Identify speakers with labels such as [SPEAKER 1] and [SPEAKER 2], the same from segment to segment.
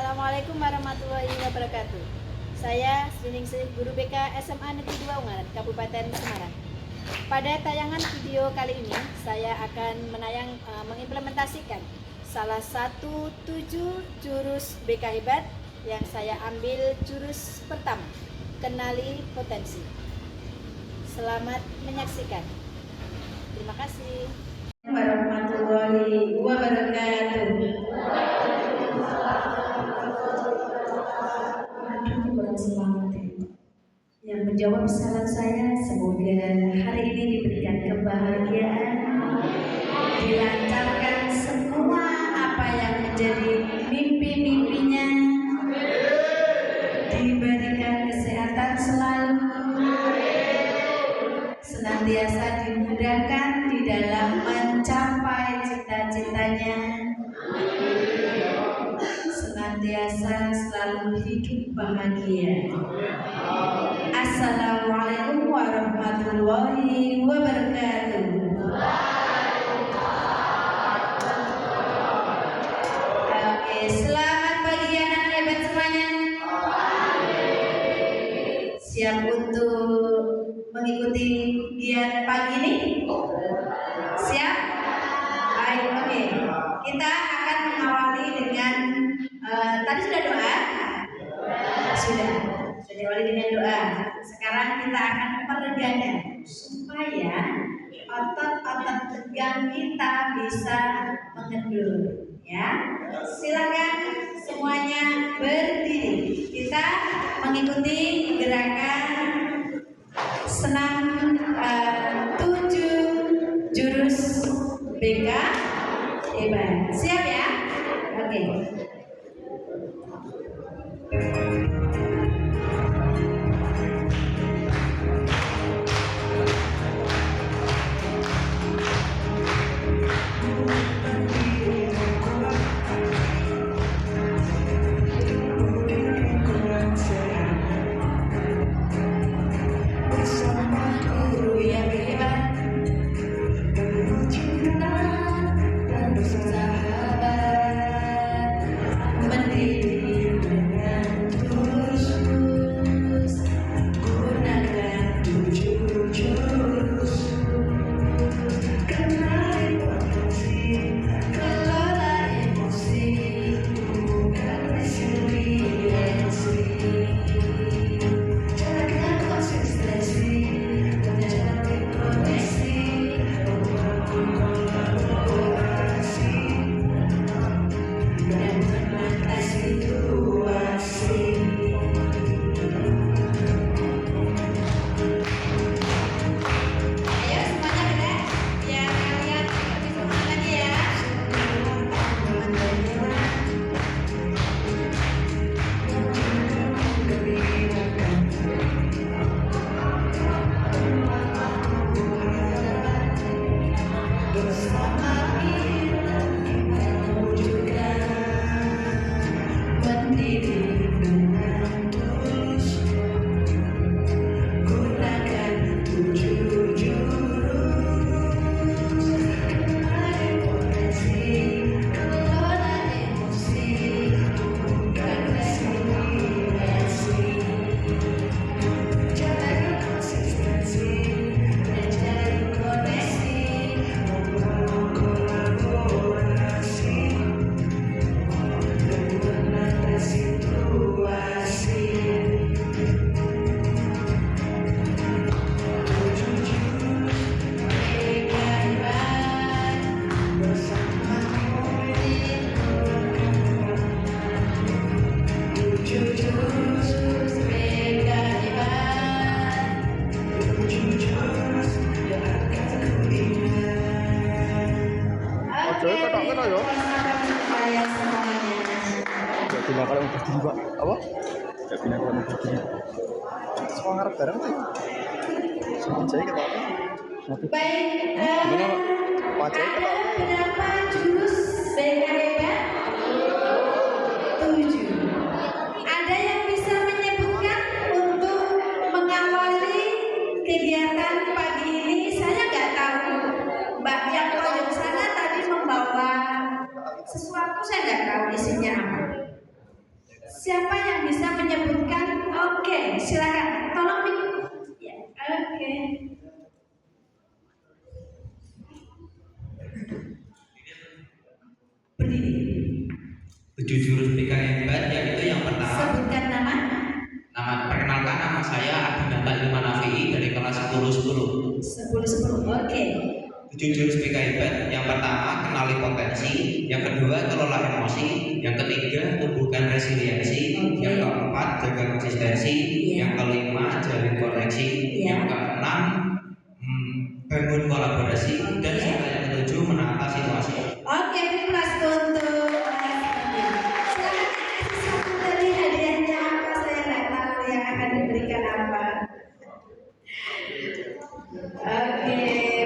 [SPEAKER 1] Assalamualaikum warahmatullahi wabarakatuh. Saya Sri Ningsih, guru BK SMA Negeri 2 Ungaran, Kabupaten Semarang. Pada tayangan video kali ini, saya akan mengimplementasikan salah satu 7 jurus BK Hebat yang saya ambil jurus pertama, kenali potensi. Selamat menyaksikan. Terima kasih.
[SPEAKER 2] Warahmatullahi wabarakatuh. Yang menjawab salam saya, semoga hari ini diberikan kebahagiaan, dilancarkan semua apa yang menjadi mimpi-mimpinya, diberikan kesehatan selalu, senantiasa dimudahkan di dalam mencapai cita-citanya, senantiasa selalu hidup bahagia. Assalamualaikum warahmatullahi wabarakatuh. Oke, selamat pagi anak hebat semuanya. Siap untuk mengikuti giat pagi ini? Siap? Baik, oke. Kita akan mengawali dengan tadi sudah doa? Sudah diawali dengan doa. Sekarang kita akan peregangan supaya otot-otot tegang kita bisa mengendur. Ya, silakan semuanya berdiri. Kita mengikuti gerakan senam 7 jurus BK Hebat. Siap ya? Oke.
[SPEAKER 3] Kalau mau berdiri Pak, apa? Gak bina kalau mau berdiri. Semua ngarep bareng sih. Semua jahit kata apa? Gimana Pak? Wajahnya kata apa?
[SPEAKER 2] Berapa jurus BK Hebat? 7. Ada yang bisa menyebutkan untuk mengawali kegiatan pagi ini? Saya nggak tahu. Mbak yang pojok sana tadi membawa sesuatu, saya nggak tahu isinya apa. Siapa yang bisa menyebutkan? Oke, silakan. Tolong ya, oke. Berdiri.
[SPEAKER 4] 7 jurus PK hebat, yaitu yang pertama.
[SPEAKER 2] Sebutkan nama.
[SPEAKER 4] Perkenalkan, nama saya Abdinata Ilman Nafi'i dari kelas 10-10.
[SPEAKER 2] 10-10. Oke.
[SPEAKER 4] 7 jurus PK hebat. Yang pertama, kenali potensi. Yang kedua, kelola emosi. Yang ketiga, tumbuhkan resiliensi.
[SPEAKER 2] Oke.
[SPEAKER 4] Yang keempat, jaga konsistensi.
[SPEAKER 2] Iya.
[SPEAKER 4] Yang kelima, jalin koneksi.
[SPEAKER 2] Iya.
[SPEAKER 4] Yang keenam, bangun kolaborasi.
[SPEAKER 2] Oke.
[SPEAKER 4] Dan yang ketujuh, menata situasi.
[SPEAKER 2] Oke, plus untuk Mas Adi. Silakan satu dari hadiahnya apa, saya nggak tahu yang akan diberikan apa. Oke,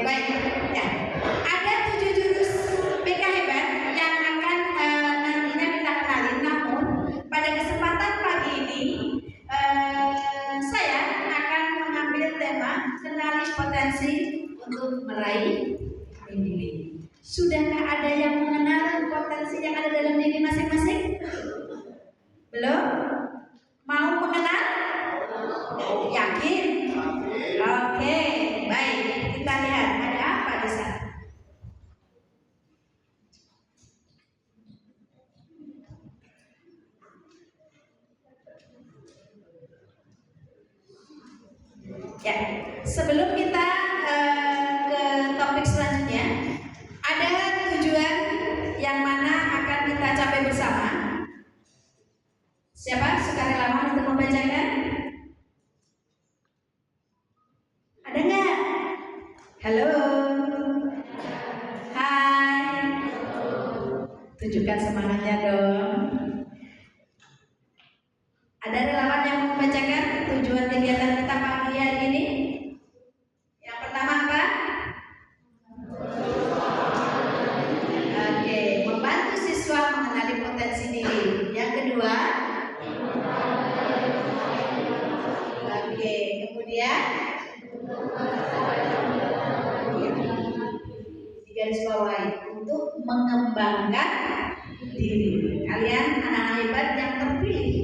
[SPEAKER 2] baik. Ya, ada 7 jurus PK hebat yang akan nantinya kita kenalin. Namun pada kesempatan pagi ini saya akan mengambil tema kenali potensi untuk meraih mimpi. Sudahkah ada yang mengenal potensi yang ada dalam diri masing-masing? Belum? Mau mengenal? Yakin? Oke, baik. Kita lihat ada apa di sana. Ya, sebelum kita ke topik selanjutnya, ada tujuan yang mana akan kita capai bersama. Siapa sukarelawan untuk membacakan? Ada nggak? Halo. Hai. Tunjukkan semangatnya dong. Ada relawan yang membacakan tujuan kegiatan kita pagi hari ini? Yang pertama apa? Oke, membantu siswa mengenali potensi diri. Yang kedua? Oke, kemudian? Di garis bawahi untuk mengembangkan diri. Kalian anak-anak hebat yang terpilih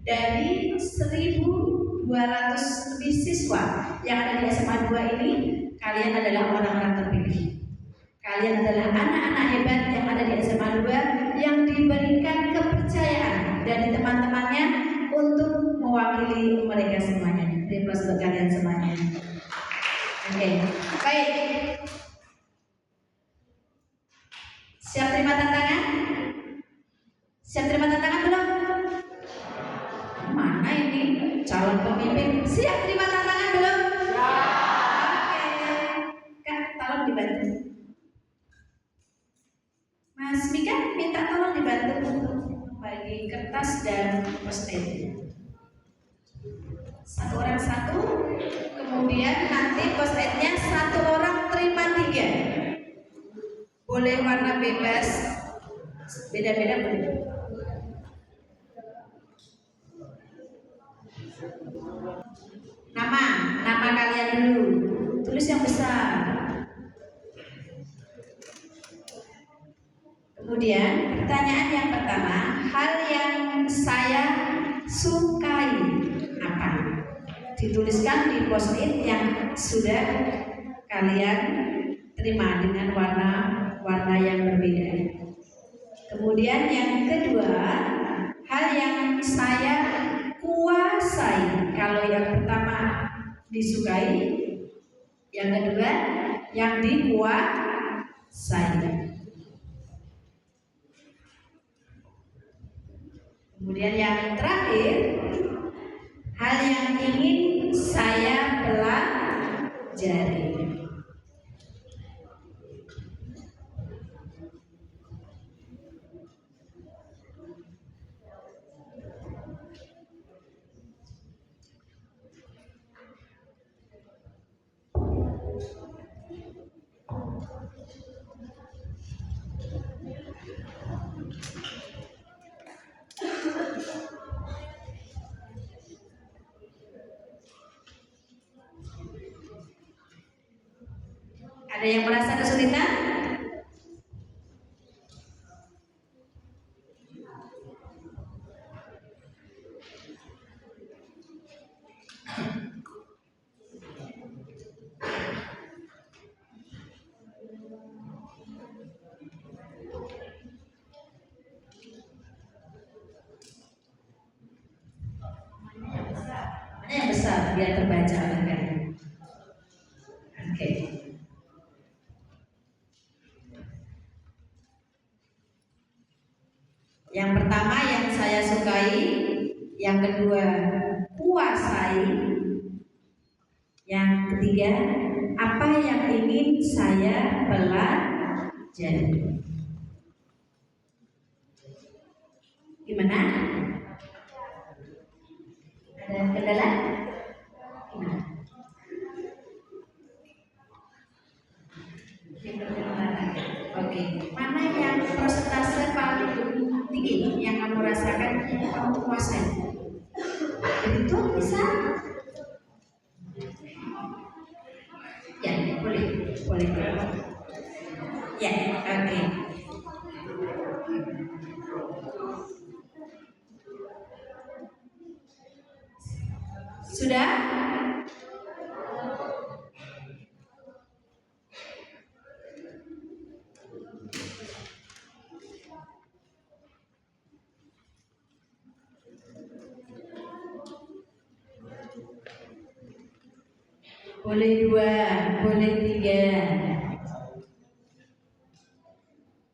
[SPEAKER 2] dari 1.200 lebih siswa yang ada di SMA 2 ini, kalian adalah orang-orang terpilih. Kalian adalah anak-anak hebat yang ada di SMA 2 yang diberikan kepercayaan dari teman-temannya untuk mewakili mereka semuanya. Terima kasih untuk kalian semuanya. Oke, baik. Siap terima tantangan? Siap terima tantangan belum? Mana ini calon pemimpin? Siap terima tantangan belum? Oke, Kak, tolong dibantu. Mas Mika minta tolong dibantu untuk bagi kertas dan post-it. Satu orang satu, kemudian nanti post-itnya satu orang terima 3. Boleh warna bebas, beda-beda boleh. Nama kalian dulu, tulis yang besar. Kemudian pertanyaan yang pertama, hal yang saya sukai apa? Dituliskan di post-it yang sudah kalian terima dengan warna yang berbeda. Kemudian yang kedua, hal yang saya kuasai. Kalau yang pertama disukai, yang kedua yang dikuasai. Kemudian yang terakhir, hal yang ingin saya pelajari. Ada yang merasa kesulitan? biar terbaca oleh kalian. Oke. Yang pertama yang saya sukai, yang kedua kuasai, yang ketiga apa yang ingin saya pelajari. Gimana? Ada kendala? Gimana? Oke, mana yang persentase paling tinggi yang kamu rasakan kamu kuasai? Itu bisa? Ya, boleh. Ya, oke. Sudah? Boleh 2, boleh 3.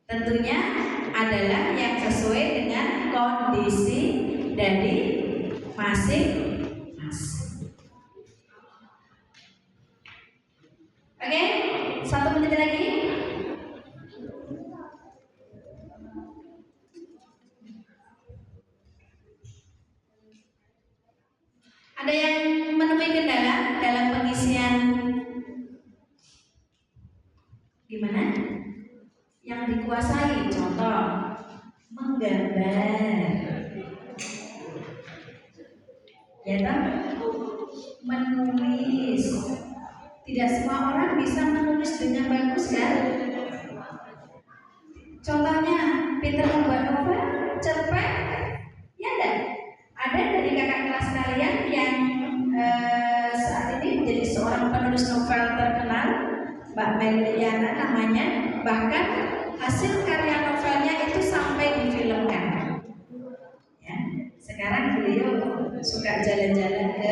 [SPEAKER 2] Tentunya adalah yang sesuai dengan kondisi dari masing-masing. Oke, 1 menit lagi. Ada yang menemui kendala dalam pengisian gimana? Yang dikuasai, contoh menggambar, ya toh? Menulis. Tidak semua orang bisa menulis dengan bagus kan? Contohnya, pintar membuat novel, cerpen, ya enggak? Ada dari kakak kelas kalian yang saat ini menjadi seorang penulis novel terkenal, Mbak Meliana namanya, bahkan hasil karya novelnya itu sampai difilmkan. Ya, sekarang beliau suka jalan-jalan ke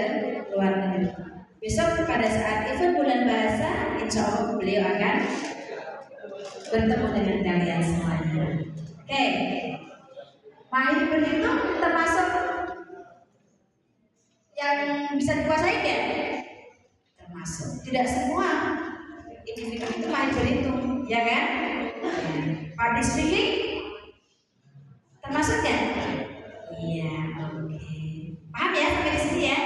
[SPEAKER 2] luar negeri. Besok pada saat event bulan bahasa, insya Allah beliau akan bertemu dengan kalian semuanya. Oke, mahir berhitung termasuk yang bisa dikuasai ya? Termasuk. Tidak semua individu itu mahir berhitung, ya kan? Public speaking termasuk ya? Iya, oke. Paham ya sampai di sini ya?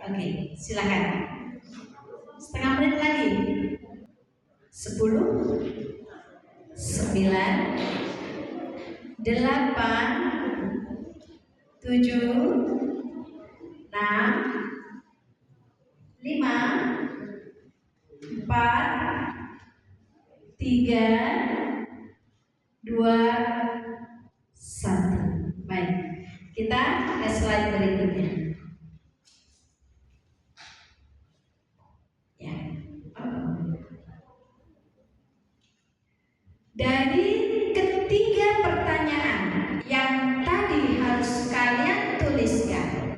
[SPEAKER 2] Oke, silakan. Setengah menit lagi. 10, 9, 8, 7, 6, 5, 4, 3, 2, 1. Baik, kita ke slide berikutnya. Ya. Dari ketiga pertanyaan yang tadi harus kalian tuliskan,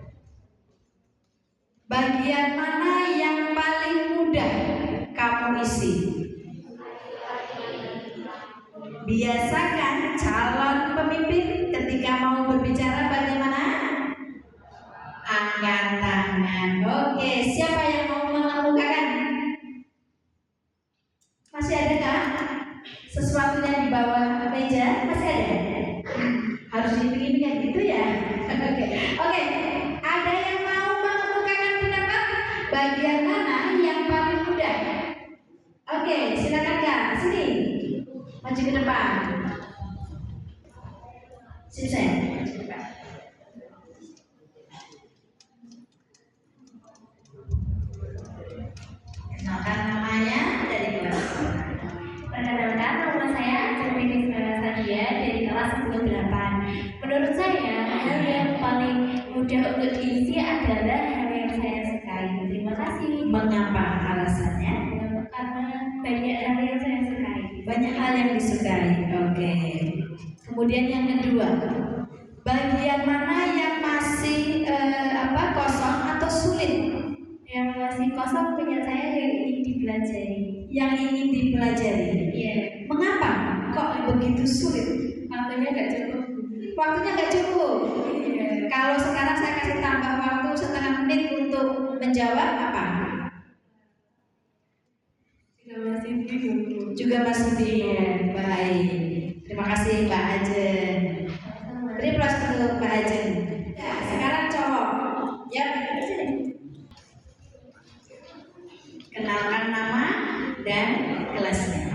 [SPEAKER 2] bagian mana yang paling mudah kamu isi? Biasakan calon pemimpin ketika mau berbicara bagaimana? Angkat tangan. Oke, siapa yang mau mengemukakan? Masih ada kah? Sesuatu yang di bawah meja masih ada? Harus dipikirkan gitu ya. Oke. Ada yang mau mengemukakan pendapat? Bagian mana yang paling mudah? Oke, silakan Kak. Sini. Maju ke depan. Sini saya. Maju ke depan. Kenalkan namanya dari kelas.
[SPEAKER 5] Perkenalkan, nama saya Cerminis Sadia dari kelas 98. Menurut saya, hal yang paling mudah untuk diisi adalah hal yang saya sukai. Terima kasih.
[SPEAKER 2] Mengapa alasannya?
[SPEAKER 5] Karena banyak hal yang saya sukai.
[SPEAKER 2] Banyak hal yang disukai. Oke. Kemudian yang kedua, bagian mana yang masih kosong atau sulit sulit?
[SPEAKER 5] Waktunya nggak cukup.
[SPEAKER 2] Waktunya nggak cukup. Kalau sekarang saya kasih tambah waktu setengah menit untuk menjawab apa? Juga masih bingung. Baik. Terima kasih Mbak Ajen. Beri plus untuk Mbak Ajen. Ya, sekarang cowok. Ya. Kenalkan nama dan kelasnya.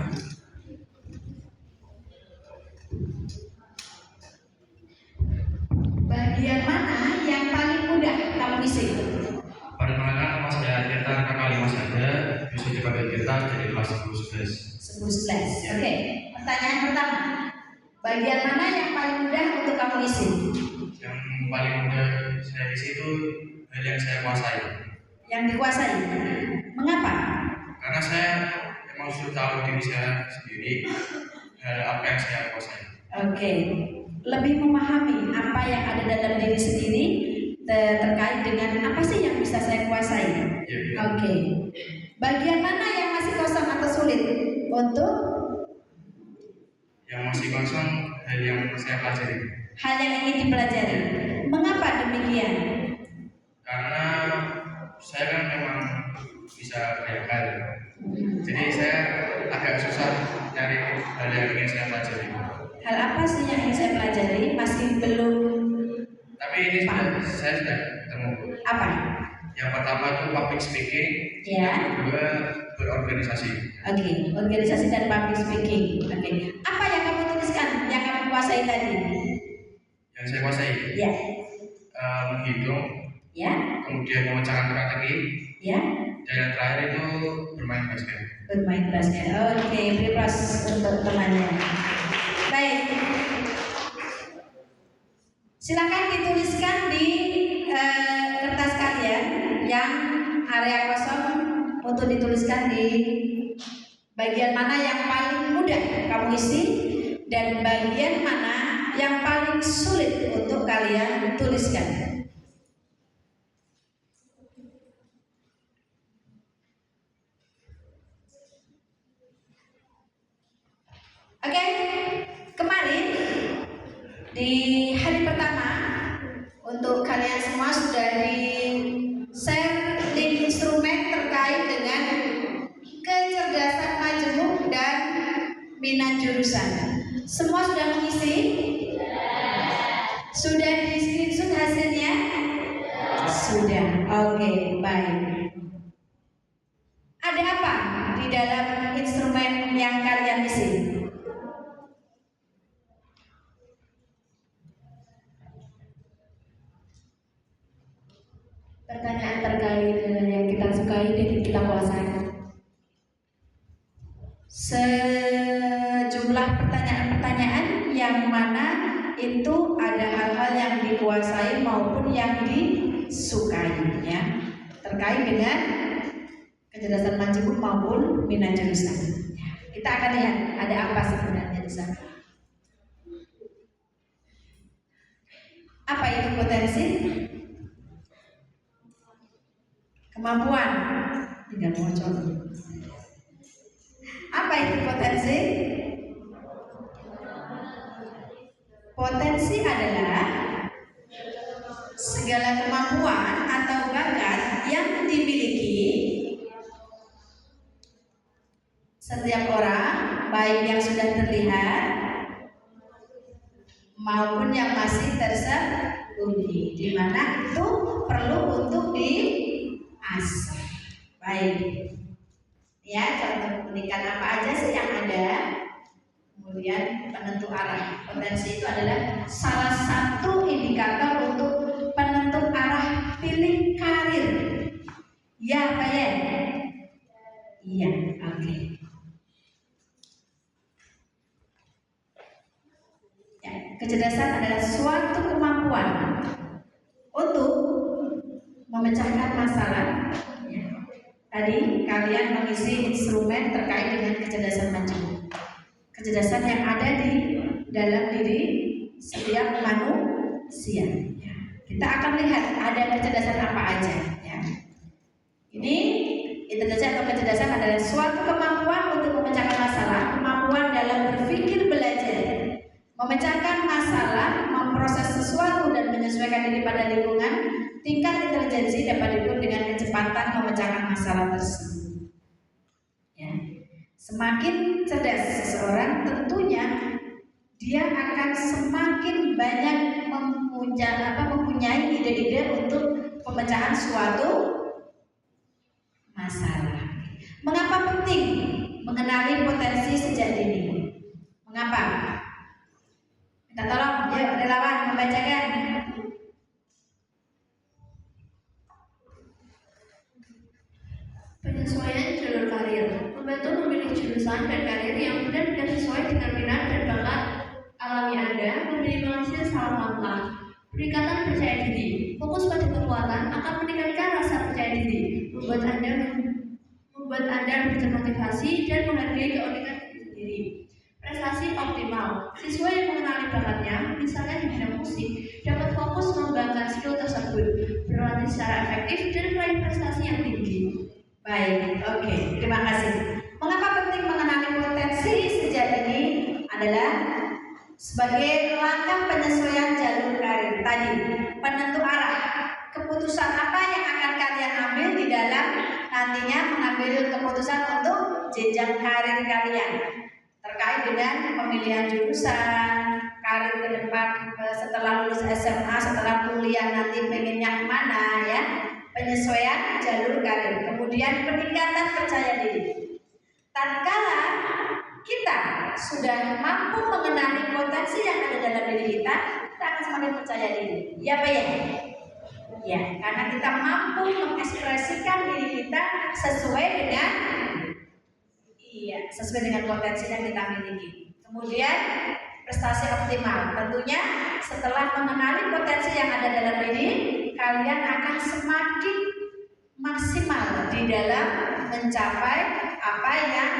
[SPEAKER 2] Bagian mana yang paling mudah kamu isi?
[SPEAKER 6] Perkenalkan, nama saya Tirta Kakak 5 saja. Bisa dipanggil Tirta dari kelas 10
[SPEAKER 2] 11. Oke. Pertanyaan pertama. Bagian mana yang paling mudah untuk kamu isi?
[SPEAKER 6] Yang paling mudah saya isi itu hal yang saya kuasai.
[SPEAKER 2] Yang dikuasai. Mengapa?
[SPEAKER 6] Karena saya memang sudah tahu diri saya sendiri hal apa yang saya kuasai.
[SPEAKER 2] Oke. Lebih memahami apa yang ada dalam diri sendiri terkait dengan apa sih yang bisa saya kuasai.
[SPEAKER 6] Ya, ya.
[SPEAKER 2] Oke. Bagian mana yang masih kosong atau sulit untuk
[SPEAKER 6] Yang masih kosong hal yang saya pelajari.
[SPEAKER 2] hal yang ingin dipelajari? Mengapa demikian?
[SPEAKER 6] Karena saya kan memang bisa banyak hal. Jadi saya agak susah cari hal yang ingin saya pelajari.
[SPEAKER 2] Hal apa sih yang ingin saya pelajari? Masih belum.
[SPEAKER 6] Tapi ini saya sudah ketemu.
[SPEAKER 2] Apa?
[SPEAKER 6] Yang pertama itu public speaking,
[SPEAKER 2] Ya.
[SPEAKER 6] yang kedua berorganisasi.
[SPEAKER 2] Oke, organisasi dan public speaking. Oke. Apa yang kamu tuliskan? Yang kamu kuasai tadi?
[SPEAKER 6] Yang saya kuasai
[SPEAKER 2] Ya.
[SPEAKER 6] menghitung,
[SPEAKER 2] Ya.
[SPEAKER 6] kemudian memecahkan teka-teki,
[SPEAKER 2] Ya.
[SPEAKER 6] dan yang terakhir itu bermain basket.
[SPEAKER 2] Bermain basket. Oke, beri plus untuk temannya. Baik. Silakan dituliskan di kertas kalian yang area kosong untuk dituliskan di bagian mana yang paling mudah kamu isi dan bagian mana yang paling sulit untuk kalian tuliskan. Oke, kemarin di hari pertama untuk kalian semua sudah di share link instrumen terkait dengan kecerdasan majemuk dan minat jurusan. Semua sudah mengisi? Sudah di screenshot hasilnya? Sudah. Oke, baik. Ada apa di dalam instrumen yang kalian isi?
[SPEAKER 5] Pertanyaan terkait dengan yang kita sukai dan yang kita kuasai.
[SPEAKER 2] Sejumlah pertanyaan-pertanyaan yang mana itu ada hal-hal yang dikuasai maupun yang disukai, ya, terkait dengan kecerdasan majemuk maupun minat jurusan. Kita akan lihat ada apa sebenarnya di sana. Apa itu potensi? Kemampuan. Tidak mau coba. Apa itu potensi? Potensi adalah segala kemampuan atau bakat yang dimiliki setiap orang, baik yang sudah terlihat maupun yang masih tersembunyi, di mana itu perlu untuk diasah. Baik. Ya, contoh pendidikan apa aja sih yang ada? Kemudian penentu arah. Potensi itu adalah salah satu indikator untuk penentu arah pilih karir. Ya, Pak ya? Iya, oke. Ya, kecerdasan adalah suatu kemampuan untuk memecahkan masalah. Ya. Tadi kalian mengisi instrumen terkait dengan kecerdasan majemuk. Kecerdasan yang ada di dalam diri setiap manusia. Ya. Kita akan lihat ada kecerdasan apa aja. Ya. Ini intelijensi atau kecerdasan adalah suatu kemampuan untuk memecahkan masalah, kemampuan dalam berpikir belajar, memecahkan masalah, memproses sesuatu dan menyesuaikan diri pada lingkungan. Tingkat intelijensi dapat diukur dengan kecepatan memecahkan masalah tersebut. Ya. Semakin cerdas seseorang, tentunya dia akan semakin banyak mempunyai ide-ide untuk pemecahan suatu masalah. Mengapa penting mengenali potensi sejak dini? Mengapa? Minta tolong, ya relawan membacakan.
[SPEAKER 5] Penyesuaian jalur karir membantu memilih jurusan dan karir yang benar-benar sesuai dengan minat dan bakat alami Anda, meminimalisir salah langkah. Peningkatan percaya diri, fokus pada kekuatan akan meningkatkan rasa percaya diri, membuat Anda lebih termotivasi dan menghargai keunikan diri sendiri. Prestasi optimal, siswa yang mengenali bakatnya, misalnya di bidang musik, dapat fokus mengembangkan skill tersebut, berlatih secara efektif dan meraih prestasi yang tinggi.
[SPEAKER 2] Baik, oke, terima kasih. Mengapa penting mengenali potensi sejak dini? Adalah sebagai langkah penyesuaian jalur karir tadi, penentu arah, keputusan apa yang akan kalian ambil di dalam nantinya mengambil keputusan untuk jenjang karir kalian terkait dengan pemilihan jurusan, karir ke depan setelah lulus SMA, setelah kuliah nanti pengennya kemana ya. Penyesuaian jalur karir, kemudian peningkatan percaya diri. Tatkala kita sudah mampu mengenali potensi yang ada dalam diri kita akan semakin percaya diri. Ya, Pak ya? Ya, karena kita mampu mengekspresikan diri kita sesuai dengan potensi yang kita miliki. Kemudian prestasi optimal. Tentunya setelah mengenali potensi yang ada dalam diri, kalian akan semakin maksimal di dalam mencapai apa yang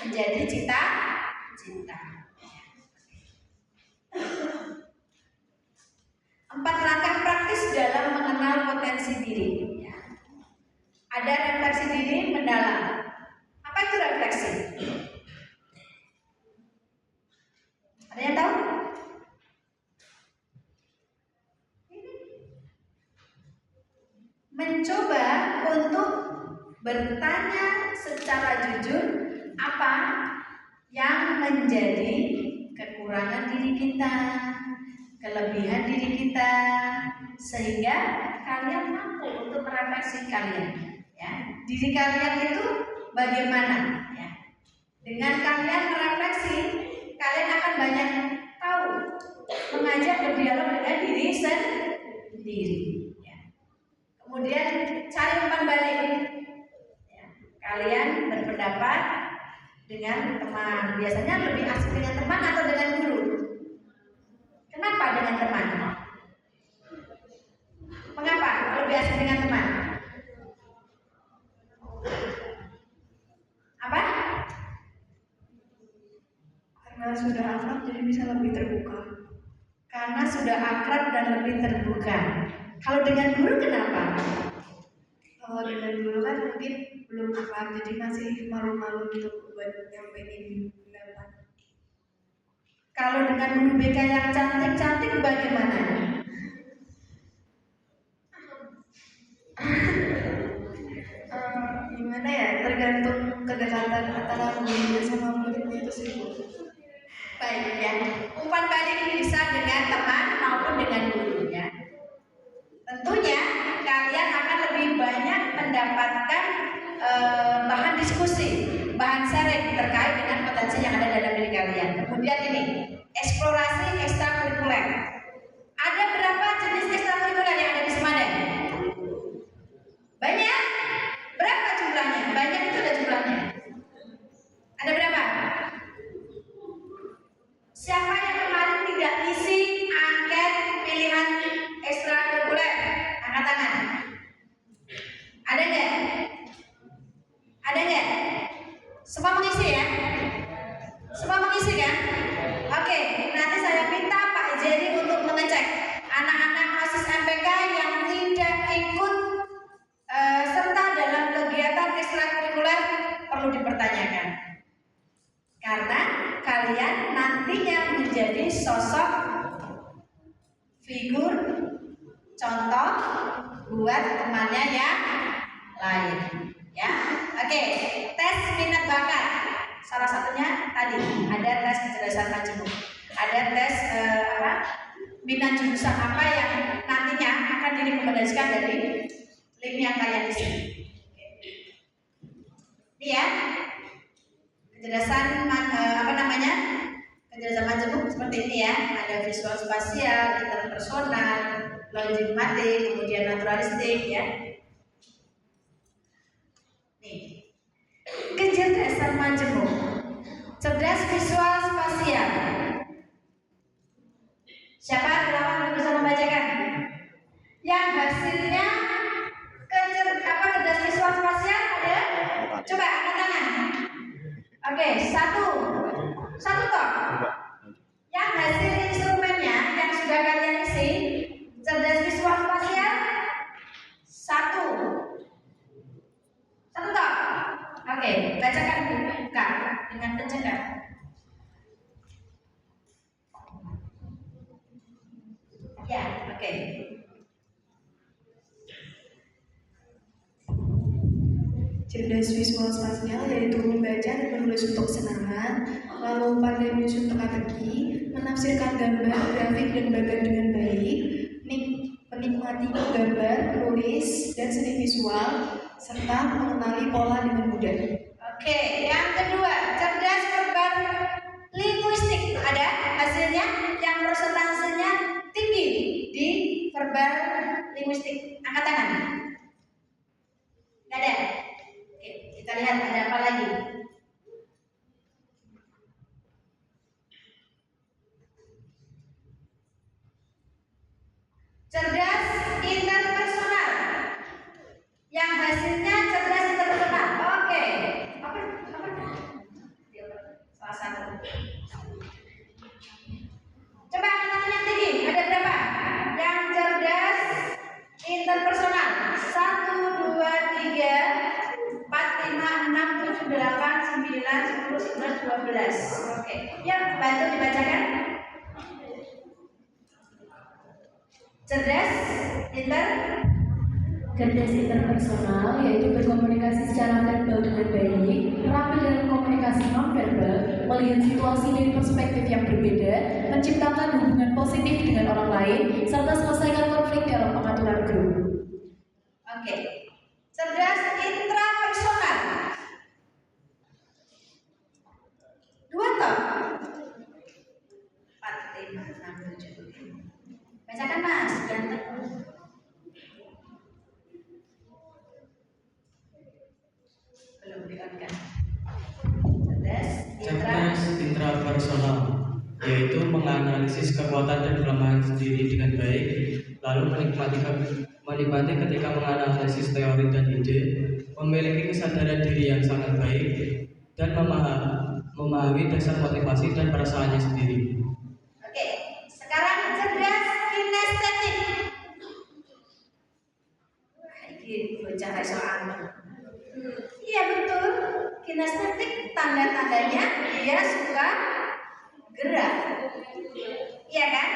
[SPEAKER 2] menjadi cita-cita. 4 langkah praktis dalam mengenal potensi diri. Ada refleksi diri mendalam. Apa itu refleksi? Ada yang tahu? Mencoba untuk bertanya secara jujur apa yang menjadi kekurangan diri kita, kelebihan diri kita, sehingga kalian mampu untuk merefleksi kalian. Ya, diri kalian itu bagaimana? Ya. Dengan kalian merefleksi, kalian akan banyak tahu, mengajak berdialog dengan diri sendiri. Kemudian cari umpan balik. Ya, kalian berpendapat dengan teman. Biasanya lebih asik dengan teman atau dengan guru? Kenapa dengan teman? Mengapa lebih asik dengan teman? Apa?
[SPEAKER 5] Karena sudah akrab jadi bisa lebih terbuka.
[SPEAKER 2] Karena sudah akrab dan lebih terbuka. Kalau dengan guru kenapa?
[SPEAKER 5] Kalau dengan guru kan mungkin belum akrab, jadi masih malu-malu untuk buat nyampein pendapat.
[SPEAKER 2] Kalau dengan guru BK yang cantik-cantik bagaimana?
[SPEAKER 5] Gimana ya? Tergantung kedekatan antara gurunya sama muridnya itu sih.
[SPEAKER 2] Baik ya. Umpan balik bisa dengan teman maupun dengan gurunya. Tentunya kalian akan lebih banyak mendapatkan bahan diskusi, bahan sharing terkait dengan potensi yang ada dalam diri kalian. Kemudian ini, eksplorasi ekstrakurikuler. Ada berapa jenis ekstrakurikuler yang ada di Semadan? Banyak? Berapa jumlahnya? Banyak itu ada jumlahnya. Ada berapa? Siapa yang kemarin tidak isi angket pilihan ekstrakurikuler? Angkat tangan. Ada nggak? Ada nggak? Semua mengisi ya? Semua mengisi kan? Oke, nanti saya minta Pak Jerry untuk mengecek anak-anak OSIS MPK yang tidak ikut serta dalam kegiatan ekstrakurikuler perlu dipertanyakan. Karena kalian nantinya menjadi sosok, figur, contoh buat temannya yang lain. Ya, oke. Tes minat bakat. Salah satunya tadi ada tes kecerdasan majemuk, ada tes minat jurusan apa yang nantinya akan direkomendasikan dari link yang kalian isi. Ini ya, kecerdasan kecerdasan majemuk seperti ini ya. Ada visual spasial, interpersonal, logik-matik, kemudian naturalistik ya. Nih, kecerdasan majemuk, cerdas visual spasial. Siapa relawan yang bisa membacakan? Yang hasilnya cerdas visual spasial ada? Coba angkat tangan. Oke, satu toh. Yang hasil instrumennya yang sudah kalian isi cerdas visual spasial satu toh. Oke, bacakan buka dengan kencang. Ya, oke.
[SPEAKER 7] Cerdas visual spasial yaitu membaca dan menulis untuk kesenangan, lalu pandai menyusun teka-teki, menafsirkan gambar, grafik, dan bagan dengan baik, menikmati gambar, tulis, dan seni visual, serta mengenali pola dengan mudah.
[SPEAKER 2] Oke, yang kedua, cerdas verbal linguistik. Ada hasilnya yang persentasenya tinggi di verbal linguistik. Angkat tangan. Nggak ada. Oke, kita lihat ada apa lagi. Cerdas interpersonal. Yang hasilnya cerdas interpersonal. Oke. Apa? Salah satu. Coba angkat yang tinggi. Ada berapa? Yang cerdas interpersonal. 1, 2, 3, 4, 5, 6, 7, 8, 9, 10, 11, 12. Oke. Ya, bantu dibacakan. Cerdas
[SPEAKER 5] interpersonal yaitu berkomunikasi secara verbal dengan baik, terampil dalam komunikasi nonverbal, melihat situasi dari perspektif yang berbeda, menciptakan hubungan positif dengan orang lain, serta selesaikan konflik dalam pengaturan grup.
[SPEAKER 2] Oke. Cerdas intrapersonal. 2 toh. 4, 5, 6, 7. Bacakan Mas, ganteng. Belum diangkat.
[SPEAKER 8] Cerdas intrapersonal yaitu menganalisis kekuatan dan kelemahan sendiri dengan baik, lalu menikmati ketika menganalisis teori dan ide, memiliki kesadaran diri yang sangat baik, dan memahami dasar motivasi dan perasaannya sendiri.
[SPEAKER 2] Oke, sekarang cerdas kinestetik. Wah, ini bocah soal. Iya betul, kinestetik tanda-tandanya dia suka gerak. Iya kan?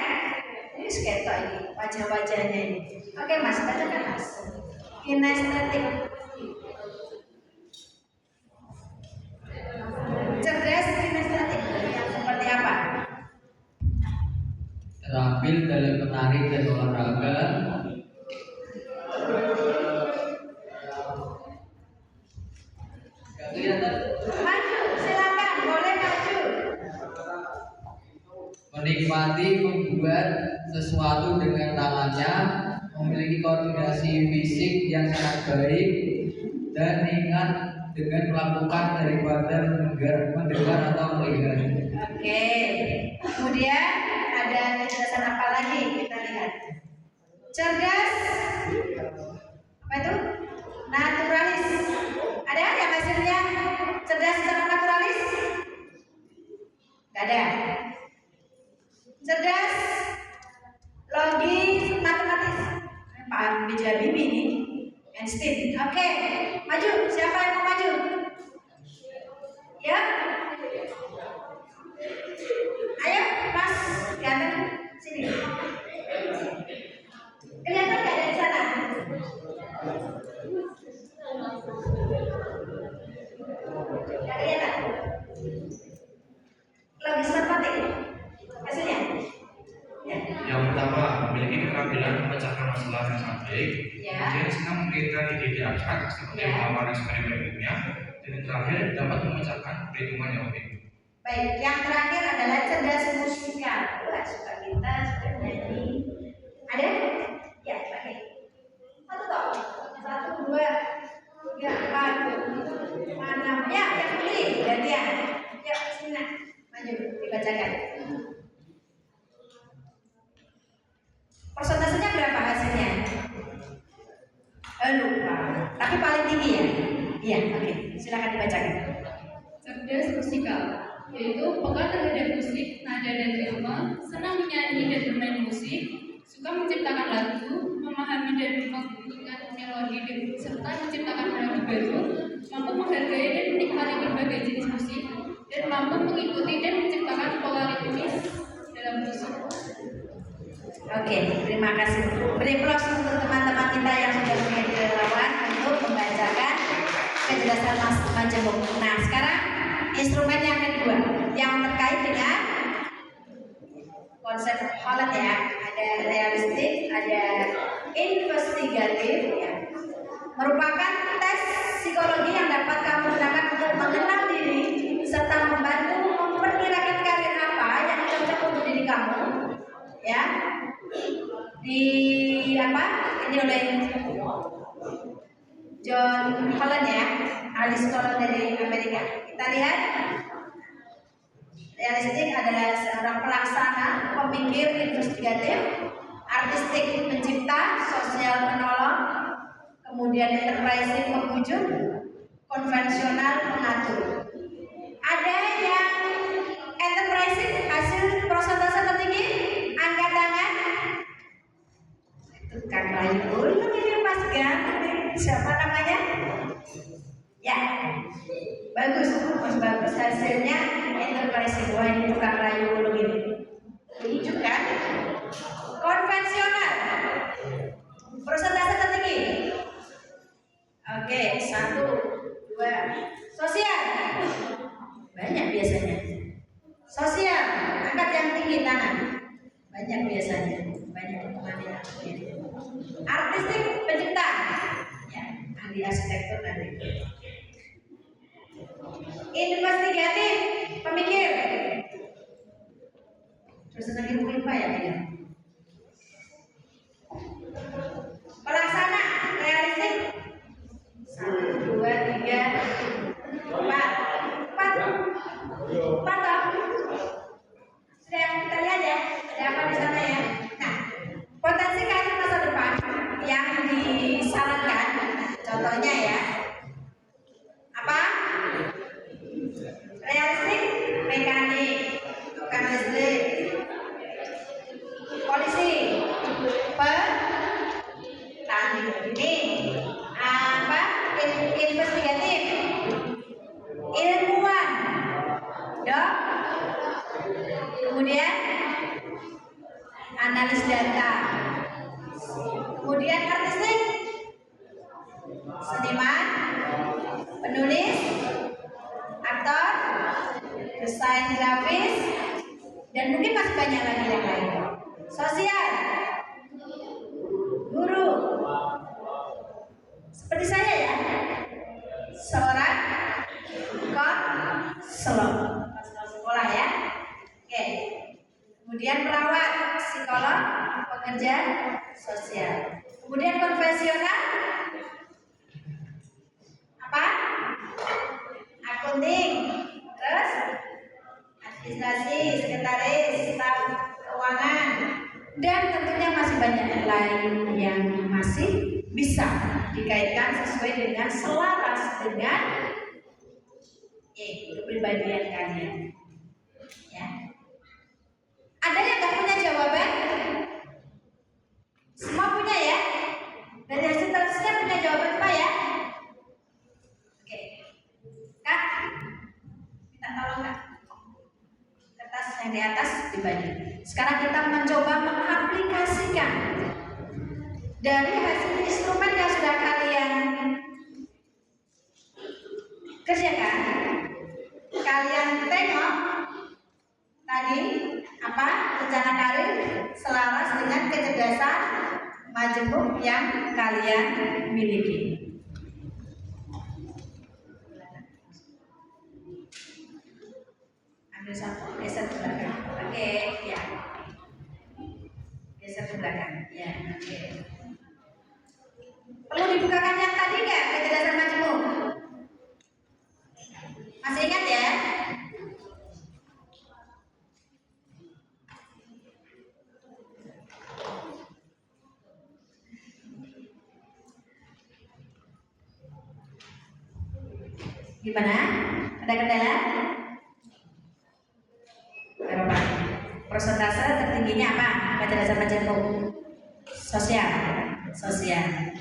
[SPEAKER 2] Ini sketo ini, wajah-wajahnya ini. Oke Mas, bacakan Mas. Kinestetik. Cerdas kinestetik yang seperti apa?
[SPEAKER 8] Terampil dalam menari dan olahraga,
[SPEAKER 2] Maju, silakan, boleh maju.
[SPEAKER 8] menikmati membuat sesuatu dengan tangannya, memiliki koordinasi fisik yang sangat baik, dan ingat dengan melakukan daripada mendengar atau melihat.
[SPEAKER 2] Oke, kemudian ada kecerdasan apa lagi? Kita lihat. Cerdas, apa itu? Naturalis. Ada yang hasilnya cerdas secara naturalis? Gak ada. Cerdas, logis, matematis. Pak B.J. Habibie ini, Einstein. Oke, maju. Siapa yang mau maju? Ya. Ayo, Mas.
[SPEAKER 6] keterampilan memecahkan masalah yang sangat baik.
[SPEAKER 2] Ya.
[SPEAKER 6] Kemudian senang memikirkan ide-ide abstrak seperti
[SPEAKER 2] Ya.
[SPEAKER 6] melakukan eksperimen ilmiah. Dan yang terakhir dapat memecahkan perhitungan yang unik.
[SPEAKER 2] Baik, yang terakhir adalah cerdas musikal. Wah, suka kita, suka nyanyi. Ada? Ya, pakai. Satu toh? 1, 2, 3, 4, 5, 6. Ya, yang pilih gantian. Ya, sini. Maju, dibacakan. Persentasenya berapa hasilnya? Lupa. Tapi paling tinggi ya? Iya, oke. Silakan dibacakan.
[SPEAKER 9] Cerdas musikal, yaitu peka terhadap musik, nada dan ritme, senang menyanyi dan bermain musik, suka menciptakan lagu, memahami dan mengingat melodi serta menciptakan melodi baru, mampu menghargai dan menikmati berbagai jenis musik, dan mampu mengikuti dan menciptakan pola ritmis dalam musik.
[SPEAKER 2] Oke, terima kasih. Beri plus untuk teman-teman kita yang sudah menjadi relawan untuk membacakan kejelasan Mas Majemuk. Nah, sekarang instrumen yang kedua yang terkait dengan konsep Holland ya. Ada realistik, ada investigatif ya. Merupakan tes psikologi yang dapat kamu gunakan untuk mengenal diri serta membantu memperkirakan karir apa yang cocok untuk diri kamu ya. Di apa? Ini oleh John Holland ya, ahli psikolog dari Amerika. Kita lihat, realistik adalah seorang pelaksana, pemikir investigatif, artistik pencipta, sosial penolong, kemudian enterprising pembujuk, konvensional pengatur. Ada yang enterprising hasil prosentase tertinggi, angkat tangan. Itu kan Rayu, ini pas ganteng. Siapa namanya? Ya, bagus hasilnya enterprising. Wah, ini tukang rayu ulung ini. Ini juga konvensional. Persentase tertinggi. Oke, 1, 2. Sosial. Banyak biasanya. Sosial, angkat yang tinggi tangan. Banyak biasanya. Banyak teman-teman. Artistik pencipta. Ya, ahli arsitektur nanti. Investigatif pemikir. Terus lagi mungkin Pak ya dia. Pelaksana realistik. 1, 2, 3, 4 toh. Sudah kita lihat ya, ada apa di sana ya. Nah, potensi karir masa depan yang disarankan, contohnya ya, apa? Realistik, mekanik, tukang listrik, polisi, petani. Ini apa? Investigatif, ilmuwan, dok, kemudian analis data, kemudian artistik, seniman, penulis, aktor, desain grafis, dan mungkin masih banyak lagi yang lain. Sosial, guru, seperti saya ya, seorang konselor sekolah ya. Oke. Kemudian perawat, psikolog, pekerja sosial. Kemudian konvensional apa? Akunting, terus administrasi, sekretaris, staf keuangan, dan tentunya masih banyak yang lain yang masih bisa dikaitkan sesuai dengan selaras dengan kepribadian kalian. Ya. Ada yang nggak punya jawaban? Semua punya ya? Dari hasil tesnya punya jawaban Pak ya? Oke. Kak, minta tolong Kak. Kertas yang di atas dibagi. Sekarang kita mencoba mengaplikasikan dari hasil instrumen yang sudah kalian kerjakan. Kalian tengok tadi apa rencana karir selaras dengan kecerdasan majemuk yang kalian miliki. Ambil satu, geser ke belakang. Oke, ya. Geser ke belakang. Ya, oke. Perlu dibukakan yang tadi nggak? Kecerdasan majemuk. Masih ingat ya? Gimana? Ada kendala? Berapa? Persentase tertingginya apa? Kecerdasan majemuk. Sosial. Sosial.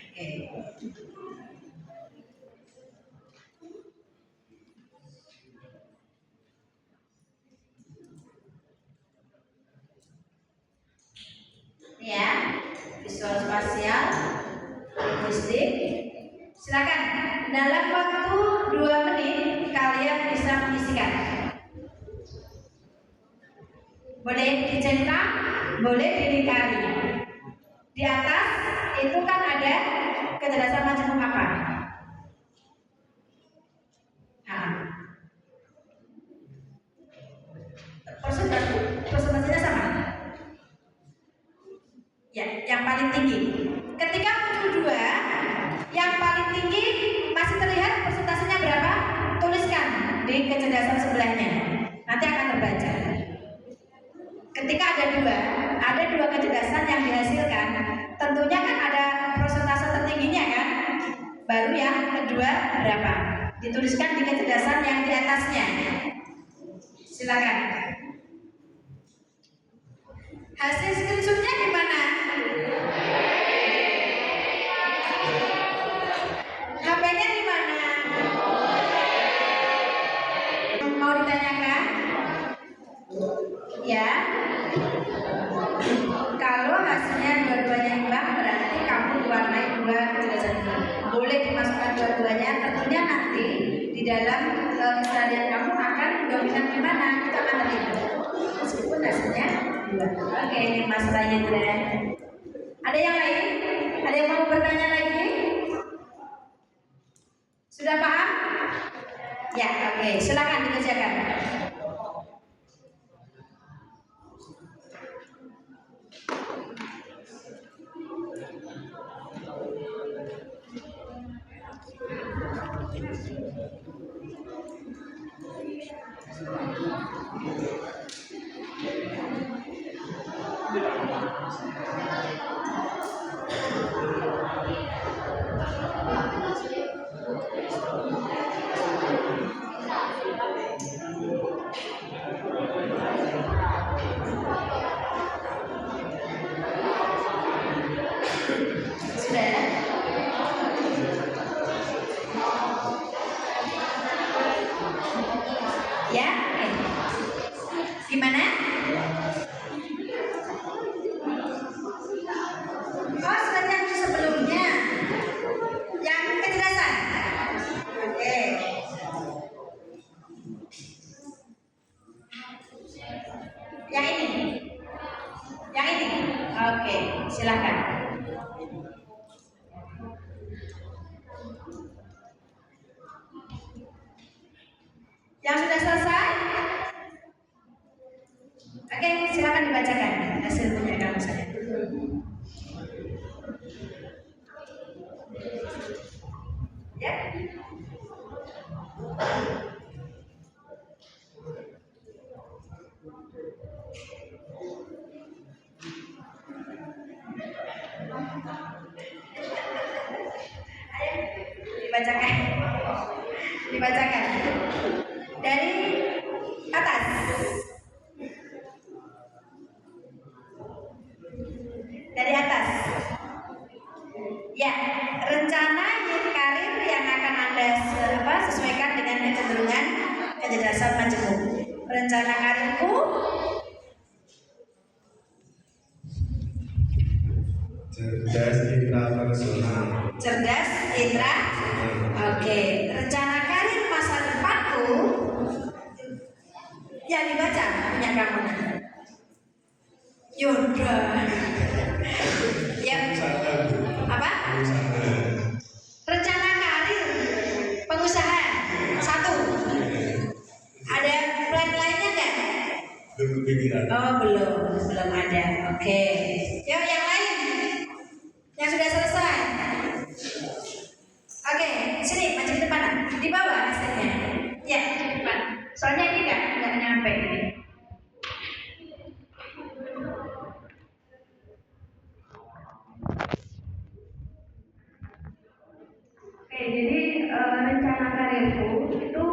[SPEAKER 2] Oke. Ya, visual spasial, linguistik. Silakan dalam waktu 2 menit kalian bisa mengisikan. Boleh dicentang, boleh dilingkari. Di atas itu kan ada kecerdasan majemuk apa? Nah, persentasenya sama. Ya, yang paling tinggi. Ketika muncul 2, yang paling tinggi masih terlihat persentasenya berapa? Tuliskan di kecerdasan sebelahnya. Nanti akan terbaca. Ketika ada 2 kecerdasan yang dihasilkan, tentunya kan ada persentase tertingginya kan? Baru yang kedua berapa? Dituliskan di kecerdasan yang di atasnya. Silakan. Hasil screenshotnya gimana? HP-nya di mana? Mau ditanyakan? Ya. Kalau hasilnya dua-duanya imbang, berarti kamu diwarnai 2 kecerdasan itu. Boleh dimasukkan dua-duanya. Tentunya nanti di dalam keseharian kamu akan dominan di mana? Itu akan terlihat. Meskipun hasilnya 2. Oke, ini masalahnya Dan. Ada yang lain? Ada yang mau bertanya lagi? Sudah paham? Ya, oke. Silakan dikerjakan. Gimana? Oh, sudah yang sebelumnya. Yang kecerdasan. Oke. Yang ini. Yang ini. Oke, silakan. Yang sudah selesai? Oke, silakan dibacakan hasil punya kamu saja. Ya. Ayo dibacakan. Dibacakan. Dari atas. Dari atas. Ya, rencana karir yang akan Anda sesuaikan dengan kecenderungan kecerdasan majemuk. Rencana karirku
[SPEAKER 10] cerdas intrapersonal.
[SPEAKER 2] Cerdas intra. Oke, rencana karir masa depanku yang dibaca punya kamu. Yaudah. Ya. Apa? Rencana karir pengusaha. 1. Ada plan lainnya nggak?
[SPEAKER 10] Belum kepikiran.
[SPEAKER 2] Oh belum ada. Oke. Yuk yang lain yang sudah selesai. Oke, sini maju ke depan. Di bawah hasilnya. Ya di depan. Soalnya ini nggak nyampe.
[SPEAKER 7] Oke, jadi rencana karirku itu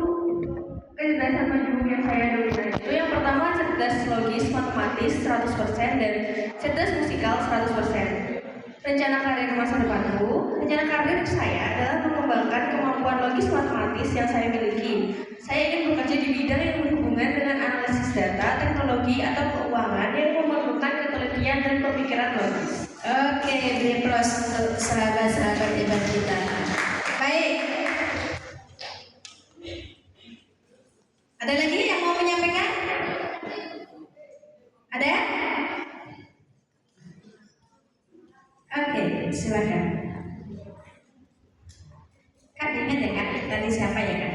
[SPEAKER 7] kecerdasan menghubung yang saya dominan itu yang pertama cerdas logis matematis 100% dan cerdas musikal 100%. Rencana karir masa depanku, rencana karir saya adalah mengembangkan kemampuan logis matematis yang saya miliki. Saya ingin bekerja di bidang yang berhubungan dengan analisis data, teknologi, atau keuangan yang memerlukan ketelitian dan pemikiran logis.
[SPEAKER 2] Oke, beri plus untuk sahabat-sahabat hebat kita. Baik. Ada lagi yang mau menyampaikan? Ada? Oke, silakan. Kak ingat ya Kak, tadi siapa ya Kak?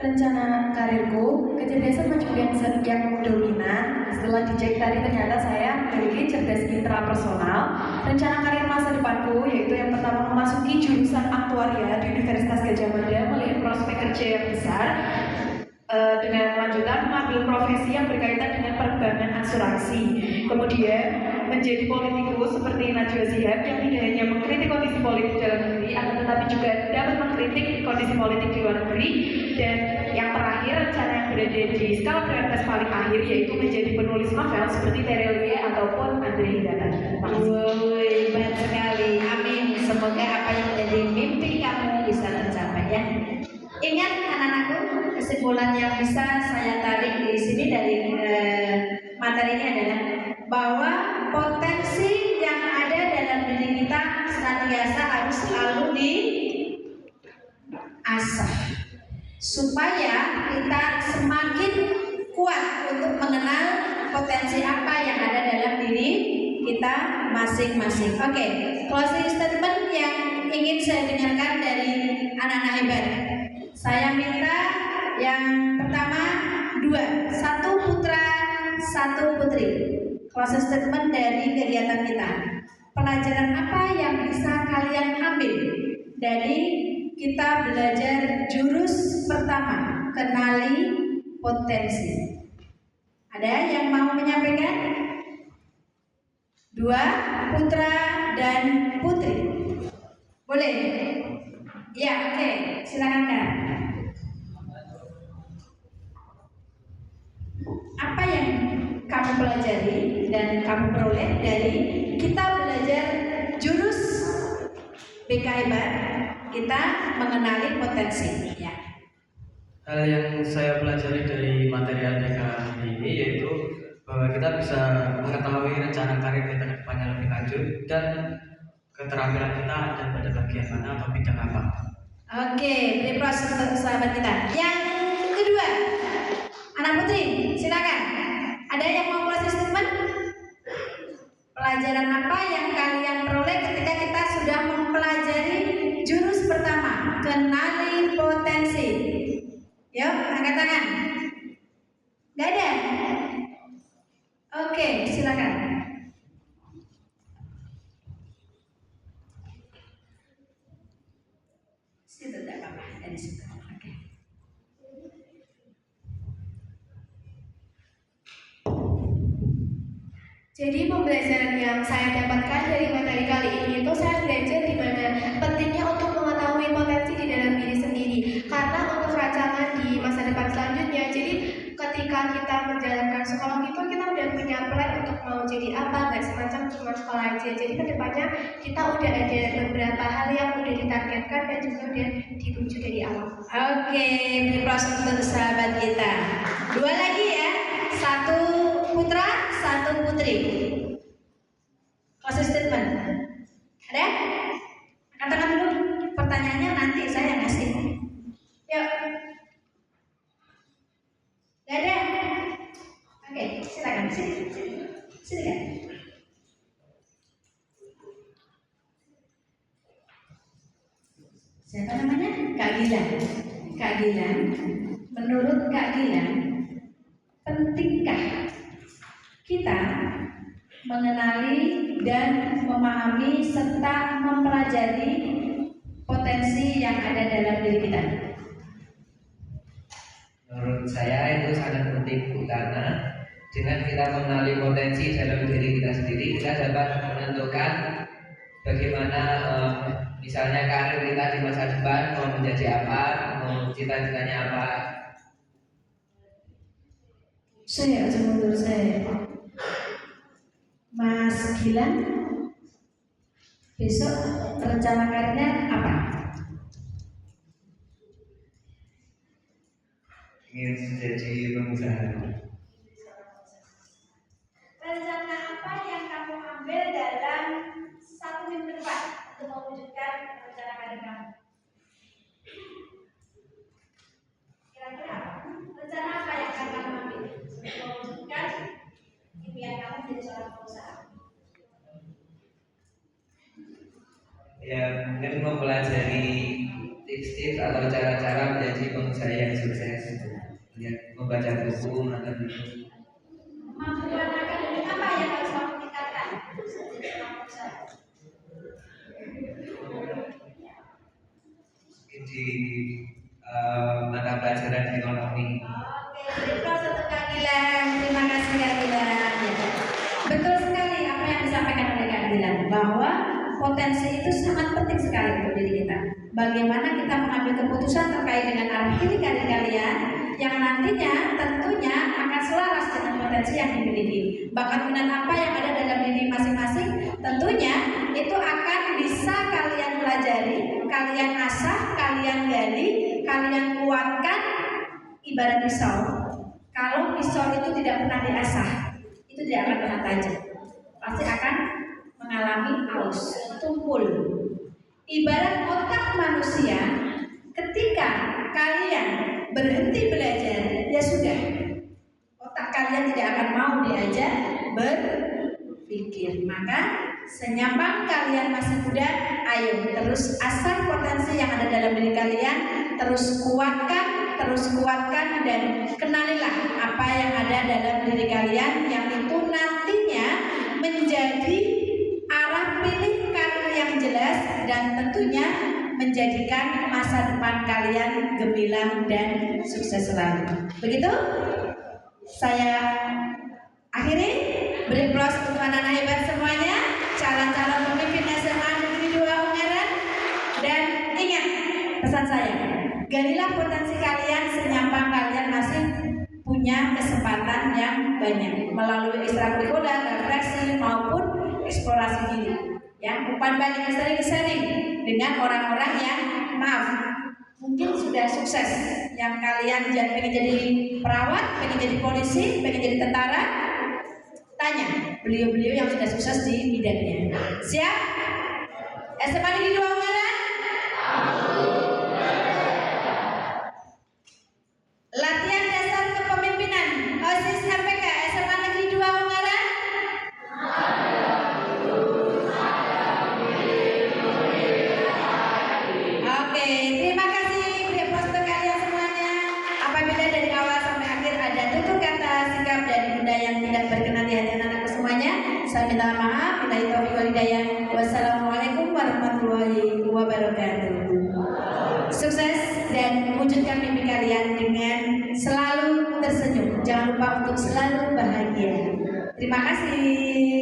[SPEAKER 7] Rencana karirku, kecerdasan menghubung yang dominan. Setelah dicek tadi ternyata saya memiliki cerdas intrapersonal. Rencana karir masa depanku yaitu yang pertama memasuki jurusan aktuaria di Universitas Gadjah Mada melihat prospek kerja yang besar. Dengan lanjutan mengambil profesi yang berkaitan dengan perbankan asuransi. Kemudian menjadi politikus seperti Najwa Shihab yang tidak hanya mengkritik kondisi politik dalam negeri, akan tetapi juga dapat mengkritik kondisi politik di luar negeri. Dan yang terakhir, rencana yang berada di skala prioritas paling akhir yaitu menjadi penulis novel seperti Terelie ataupun Andre Hidayat.
[SPEAKER 2] Woi, hebat sekali. Amin. Semoga apa yang menjadi mimpi kamu bisa tercapai ya. Ingat anak-anakku, kesimpulan yang bisa saya tarik di sini dari materi ini adalah bahwa potensi yang ada dalam diri kita senantiasa harus selalu diasah supaya kita semakin kuat untuk mengenal potensi apa yang ada dalam diri kita masing-masing. Oke, closing statement yang ingin saya dengarkan dari anak-anak hebat. Saya minta yang pertama 2, 1 putra, 1 putri. Closing statement dari kegiatan kita. Pelajaran apa yang bisa kalian ambil dari kita belajar jurus pertama, kenali potensi? Ada yang mau menyampaikan? 2, putra dan putri. Boleh? Ya, oke. Silakan Kak. Apa yang kamu pelajari dan kamu peroleh dari kita belajar jurus BK Hebat, kita mengenali potensi ya.
[SPEAKER 8] Hal yang saya pelajari dari materi ATK ini yaitu bahwa kita bisa mengetahui rencana karir kita ke depannya lebih lanjut dan keterampilan kita ada pada bagian mana atau bidang apa.
[SPEAKER 2] Oke, beri plus untuk sahabat kita. Yang kedua, anak putri, silakan. Ada yang mau closing statement? Pelajaran apa yang kalian peroleh ketika kita sudah mempelajari jurus pertama, kenali potensi? Yuk, angkat tangan. Gak ada? Oke, silakan. Situ tidak apa-apa, dari situ. Oke.
[SPEAKER 7] Jadi pembelajaran yang saya dapatkan dari materi kali ini itu saya belajar di mana pentingnya untuk mengetahui potensi di dalam diri sendiri. Karena untuk rancangan di masa depan selanjutnya, jadi ketika kita menjalankan sekolah kita udah punya plan untuk mau jadi apa, nggak semacam cuma sekolah aja. Jadi kedepannya kita udah ada beberapa hal yang udah ditargetkan dan juga udah dituju dari awal.
[SPEAKER 2] Oke, beri proses untuk sahabat kita. 2 lagi ya, 1 putra, 1 putri. Closing statement. Ada? Katakan dulu pertanyaannya, nanti saya ngasih. Yuk. Gak ada? Oke, Silakan sini. Sini kan. Siapa namanya? Kak Gilang. Kak Gilang, menurut Kak Gilang, pentingkah kita mengenali dan memahami serta mempelajari potensi yang ada dalam diri kita?
[SPEAKER 11] Menurut saya itu sangat penting, Bu, karena dengan kita mengenali potensi dalam diri kita sendiri, kita dapat menentukan bagaimana misalnya karir kita di masa depan mau menjadi apa, mau cita-citanya apa.
[SPEAKER 2] Saya menurut saya, Mas Gilang, besok rencana karirnya apa?
[SPEAKER 11] Ingin menjadi pengusaha.
[SPEAKER 2] Rencana apa yang kamu ambil dalam 1 minggu depan untuk mewujudkan rencana karir kamu? Kira-kira apa? Rencana apa yang akan kamu ambil untuk mewujudkan impian kamu menjadi seorang pengusaha?
[SPEAKER 11] Ya, mungkin mempelajari tips-tips atau cara-cara menjadi pengusaha yang sukses. Ya, membaca buku, nonton buku.
[SPEAKER 2] Kemampuan akademik apa yang harus kamu tingkatkan?
[SPEAKER 11] Di mata pelajaran ekonomi.
[SPEAKER 2] Oke, terima untuk Kak Gilang. Terima kasih Kak Gilang. Betul sekali apa yang disampaikan oleh Kak Gilang, bahwa potensi itu sangat penting sekali untuk diri kita. Bagaimana kita mengambil keputusan terkait dengan arah pilih karir kalian yang nantinya tentunya akan selaras dengan potensi yang dimiliki. Bakat minat apa yang ada dalam diri masing-masing tentunya itu akan bisa kalian pelajari, kalian asah, kalian gali, kalian kuatkan. Ibarat pisau, kalau pisau itu tidak pernah diasah, itu tidak akan pernah tajam, pasti akan mengalami halus, tumpul. Ibarat otak manusia, ketika kalian berhenti belajar, ya sudah, otak kalian tidak akan mau diajak berpikir. Maka senyampang kalian masih muda, ayo terus asah potensi yang ada dalam diri kalian, terus kuatkan, dan kenalilah apa yang ada dalam diri kalian yang itu nantinya menjadi arah pilih karir yang jelas dan tentunya menjadikan masa depan kalian gemilang dan sukses selalu. Begitu? Saya akhiri, beri aplaus untuk anak-anak hebat semuanya, calon-calon pemimpin SMA Negeri 2 Ungaran. Dan ingat pesan saya, galilah potensi kalian senyampang kalian masih punya kesempatan yang banyak melalui ekstrakurikuler, refleksi maupun eksplorasi diri. Ya, umpan balik sering-sering dengan orang-orang yang mungkin sudah sukses, yang kalian pengen jadi perawat, pengen jadi polisi, pengen jadi tentara. Tanya beliau-beliau yang sudah sukses di bidangnya. Siap? SMA Negeri 2 Ungaran? Latihan dasar kepemimpinan OSIS MPK SMA Negeri 2 Ungaran? Oke, terima kasih. Beri aplaus untuk kalian semuanya. Apabila dari awal sampai akhir ada tutur kata, sikap dan benda yang tidak berkenan di hati anak-anakku semuanya, saya minta maaf. Billahi taufiq wal hidayah. Wassalamualaikum warahmatullahi wabarakatuh. Sukses dan wujudkan mimpi kalian dengan selalu tersenyum. Jangan lupa untuk selalu bahagia. Terima kasih.